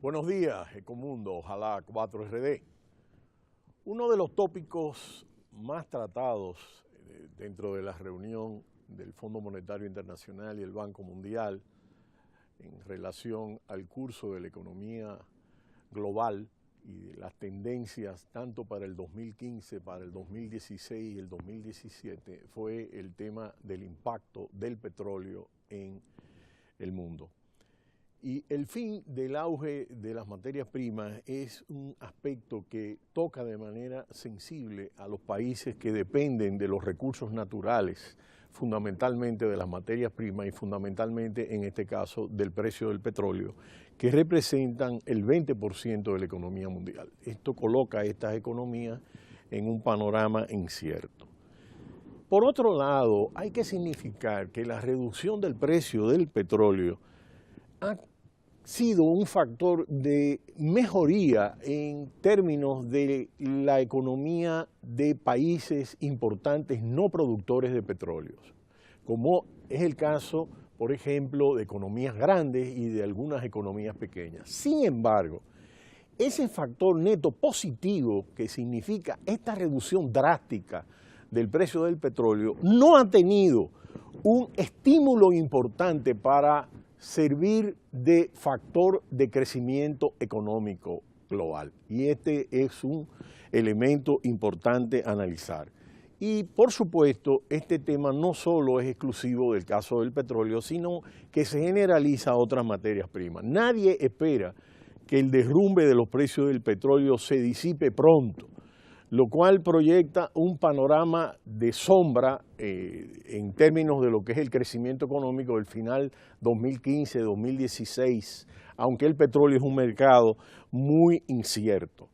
Buenos días, Ecomundo, ojalá 4RD. Uno de los tópicos más tratados dentro de la reunión del Fondo Monetario Internacional y el Banco Mundial en relación al curso de la economía global y de las tendencias tanto para el 2015, para el 2016 y el 2017 fue el tema del impacto del petróleo en el mundo. Y el fin del auge de las materias primas es un aspecto que toca de manera sensible a los países que dependen de los recursos naturales, fundamentalmente de las materias primas y fundamentalmente en este caso del precio del petróleo, que representan el 20% de la economía mundial. Esto coloca a estas economías en un panorama incierto. Por otro lado, hay que significar que la reducción del precio del petróleo ha sido un factor de mejoría en términos de la economía de países importantes no productores de petróleos, como es el caso, por ejemplo, de economías grandes y de algunas economías pequeñas. Sin embargo, ese factor neto positivo que significa esta reducción drástica del precio del petróleo no ha tenido un estímulo importante para servir de factor de crecimiento económico global. Y este es un elemento importante a analizar. Y por supuesto, este tema no solo es exclusivo del caso del petróleo, sino que se generaliza a otras materias primas. Nadie espera que el derrumbe de los precios del petróleo se disipe pronto, lo cual proyecta un panorama de sombra en términos de lo que es el crecimiento económico del final 2015-2016, aunque el petróleo es un mercado muy incierto.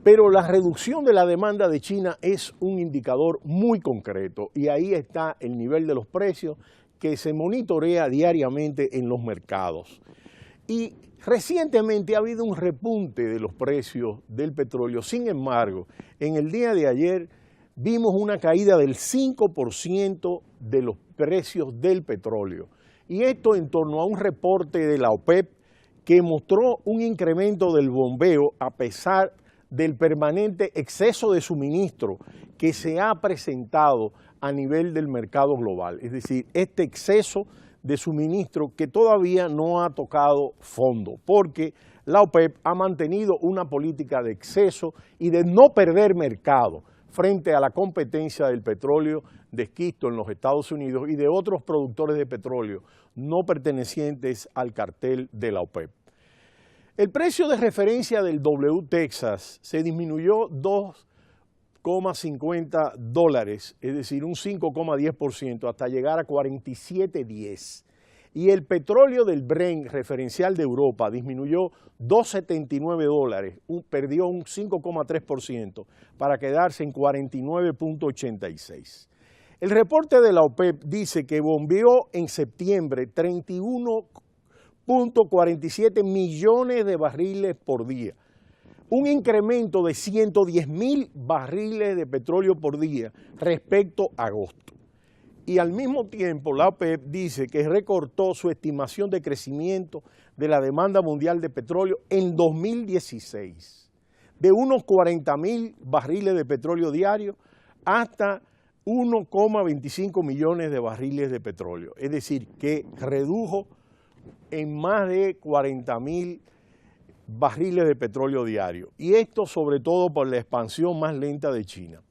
Pero la reducción de la demanda de China es un indicador muy concreto y ahí está el nivel de los precios que se monitorea diariamente en los mercados. Y recientemente ha habido un repunte de los precios del petróleo. Sin embargo, en el día de ayer vimos una caída del 5% de los precios del petróleo. Y esto en torno a un reporte de la OPEP que mostró un incremento del bombeo a pesar del permanente exceso de suministro que se ha presentado a nivel del mercado global. Es decir, este exceso de suministro que todavía no ha tocado fondo, porque la OPEP ha mantenido una política de exceso y de no perder mercado frente a la competencia del petróleo de esquisto en los Estados Unidos y de otros productores de petróleo no pertenecientes al cartel de la OPEP. El precio de referencia del WTexas se disminuyó 2,50 dólares, es decir, un 5,10% hasta llegar a 47,10. Y el petróleo del Brent referencial de Europa disminuyó 2,79 dólares, perdió un 5,3% para quedarse en 49,86. El reporte de la OPEP dice que bombeó en septiembre 31,47 millones de barriles por día, un incremento de 110,000 barriles de petróleo por día respecto a agosto. Y al mismo tiempo la OPEP dice que recortó su estimación de crecimiento de la demanda mundial de petróleo en 2016, de unos 40,000 barriles de petróleo diario hasta 1,25 millones de barriles de petróleo. Es decir, que redujo en más de 40,000 barriles de petróleo diario. Y esto sobre todo por la expansión más lenta de China.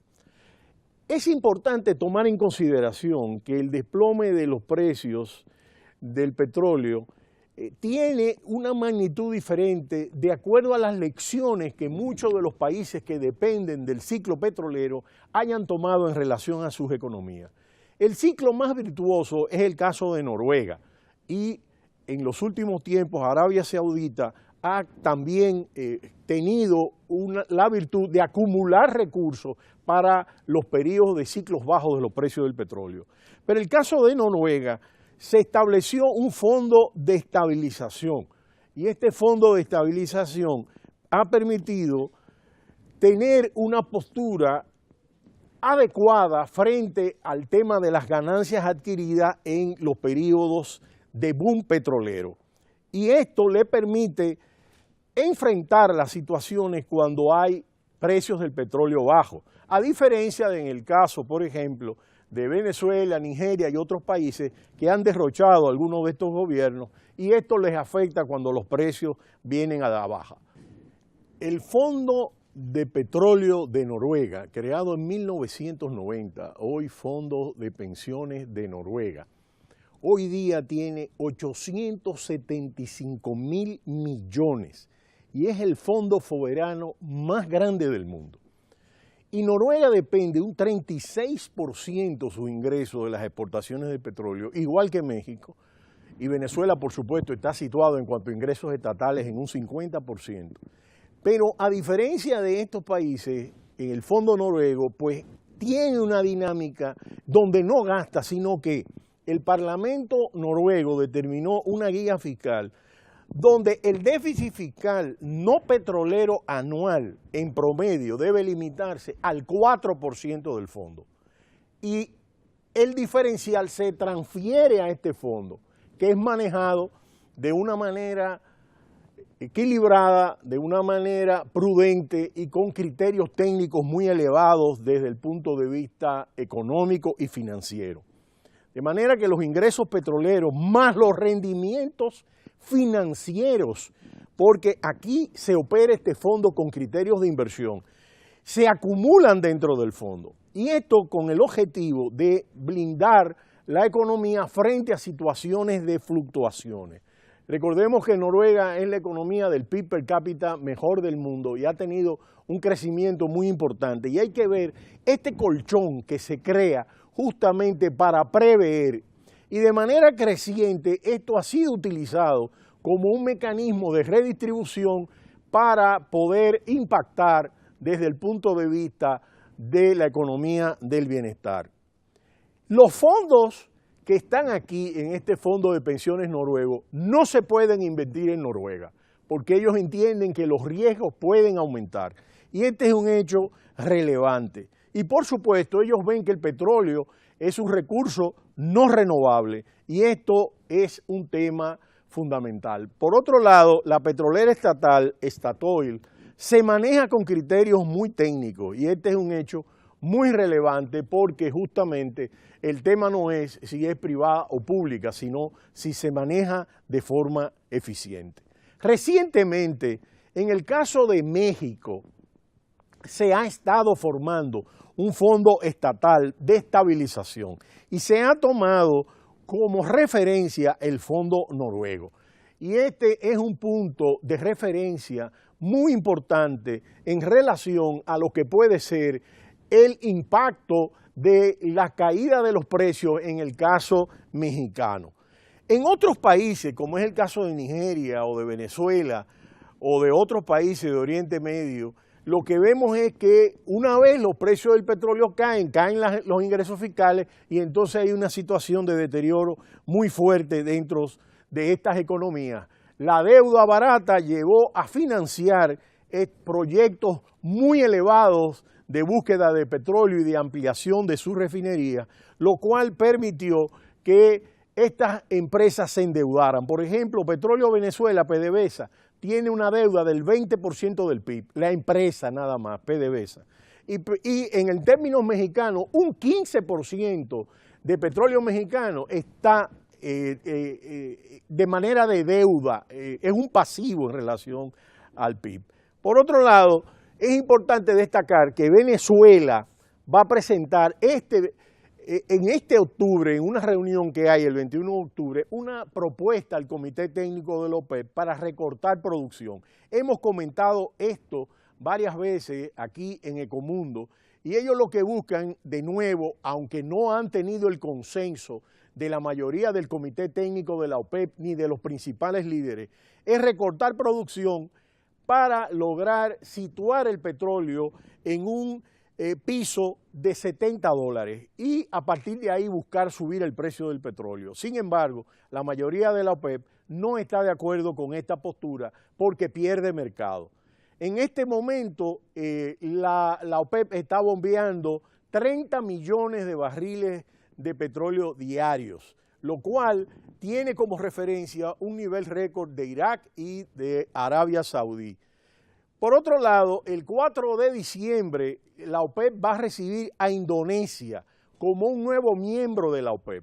Es importante tomar en consideración que el desplome de los precios del petróleo tiene una magnitud diferente de acuerdo a las lecciones que muchos de los países que dependen del ciclo petrolero hayan tomado en relación a sus economías. El ciclo más virtuoso es el caso de Noruega y en los últimos tiempos Arabia Saudita ha también tenido la virtud de acumular recursos para los periodos de ciclos bajos de los precios del petróleo. Pero en el caso de Noruega se estableció un fondo de estabilización y este fondo de estabilización ha permitido tener una postura adecuada frente al tema de las ganancias adquiridas en los periodos de boom petrolero. Y esto le permite enfrentar las situaciones cuando hay precios del petróleo bajos, a diferencia de en el caso, por ejemplo, de Venezuela, Nigeria y otros países que han derrochado algunos de estos gobiernos y esto les afecta cuando los precios vienen a la baja. El Fondo de Petróleo de Noruega, creado en 1990, hoy Fondo de Pensiones de Noruega, hoy día tiene 875.000 millones y es el fondo soberano más grande del mundo. Y Noruega depende un 36% de sus ingresos de las exportaciones de petróleo, igual que México, y Venezuela, por supuesto, está situado en cuanto a ingresos estatales en un 50%. Pero a diferencia de estos países, en el fondo noruego, pues tiene una dinámica donde no gasta, sino que el Parlamento noruego determinó una guía fiscal donde el déficit fiscal no petrolero anual en promedio debe limitarse al 4% del fondo. Y el diferencial se transfiere a este fondo, que es manejado de una manera equilibrada, de una manera prudente y con criterios técnicos muy elevados desde el punto de vista económico y financiero. De manera que los ingresos petroleros más los rendimientos financieros, porque aquí se opera este fondo con criterios de inversión, se acumulan dentro del fondo. Y esto con el objetivo de blindar la economía frente a situaciones de fluctuaciones. Recordemos que Noruega es la economía del PIB per cápita mejor del mundo y ha tenido un crecimiento muy importante. Y hay que ver este colchón que se crea justamente para prever. Y de manera creciente esto ha sido utilizado como un mecanismo de redistribución para poder impactar desde el punto de vista de la economía del bienestar. Los fondos que están aquí en este fondo de pensiones noruego no se pueden invertir en Noruega, porque ellos entienden que los riesgos pueden aumentar. Y este es un hecho relevante. Y por supuesto, ellos ven que el petróleo es un recurso no renovable y esto es un tema fundamental. Por otro lado, la petrolera estatal, Statoil, se maneja con criterios muy técnicos y este es un hecho muy relevante porque justamente el tema no es si es privada o pública, sino si se maneja de forma eficiente. Recientemente, en el caso de México, se ha estado formando un fondo estatal de estabilización y se ha tomado como referencia el fondo noruego. Y este es un punto de referencia muy importante en relación a lo que puede ser el impacto de la caída de los precios en el caso mexicano. En otros países, como es el caso de Nigeria o de Venezuela o de otros países de Oriente Medio, lo que vemos es que una vez los precios del petróleo caen los ingresos fiscales y entonces hay una situación de deterioro muy fuerte dentro de estas economías. La deuda barata llevó a financiar proyectos muy elevados de búsqueda de petróleo y de ampliación de sus refinerías, lo cual permitió que estas empresas se endeudaran. Por ejemplo, Petróleo Venezuela, PDVSA, tiene una deuda del 20% del PIB, la empresa nada más, PDVSA. Y en términos mexicanos, un 15% de petróleo mexicano está de manera de deuda, es un pasivo en relación al PIB. Por otro lado, es importante destacar que Venezuela va a presentar en este octubre, en una reunión que hay el 21 de octubre, una propuesta al Comité Técnico de la OPEP para recortar producción. Hemos comentado esto varias veces aquí en Ecomundo y ellos lo que buscan, de nuevo, aunque no han tenido el consenso de la mayoría del Comité Técnico de la OPEP ni de los principales líderes, es recortar producción para lograr situar el petróleo en un piso de $70 y a partir de ahí buscar subir el precio del petróleo. Sin embargo, la mayoría de la OPEP no está de acuerdo con esta postura porque pierde mercado. En este momento la OPEP está bombeando 30 millones de barriles de petróleo diarios, lo cual tiene como referencia un nivel récord de Irak y de Arabia Saudí. Por otro lado, el 4 de diciembre la OPEP va a recibir a Indonesia como un nuevo miembro de la OPEP.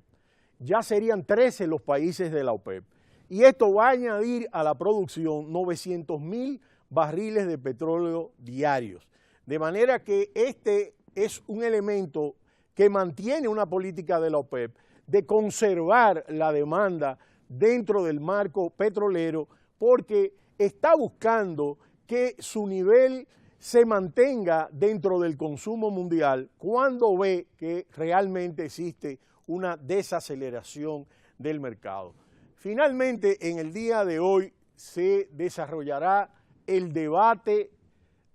Ya serían 13 los países de la OPEP. Y esto va a añadir a la producción 900.000 barriles de petróleo diarios. De manera que este es un elemento que mantiene una política de la OPEP de conservar la demanda dentro del marco petrolero, porque está buscando que su nivel se mantenga dentro del consumo mundial cuando ve que realmente existe una desaceleración del mercado. Finalmente, en el día de hoy se desarrollará el debate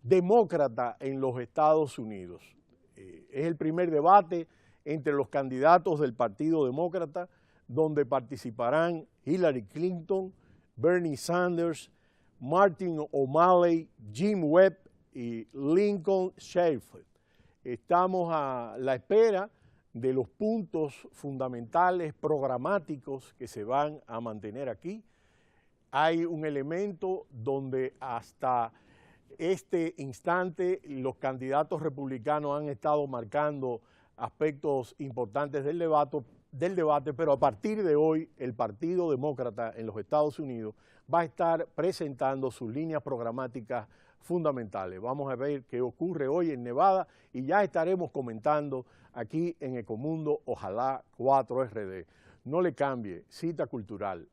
demócrata en los Estados Unidos. Es el primer debate entre los candidatos del Partido Demócrata, donde participarán Hillary Clinton, Bernie Sanders, Martin O'Malley, Jim Webb y Lincoln Sheffield. Estamos a la espera de los puntos fundamentales programáticos que se van a mantener aquí. Hay un elemento donde hasta este instante los candidatos republicanos han estado marcando aspectos importantes del debate, pero a partir de hoy el Partido Demócrata en los Estados Unidos va a estar presentando sus líneas programáticas fundamentales. Vamos a ver qué ocurre hoy en Nevada y ya estaremos comentando aquí en Ecomundo, ojalá 4RD. No le cambie, Cita Cultural,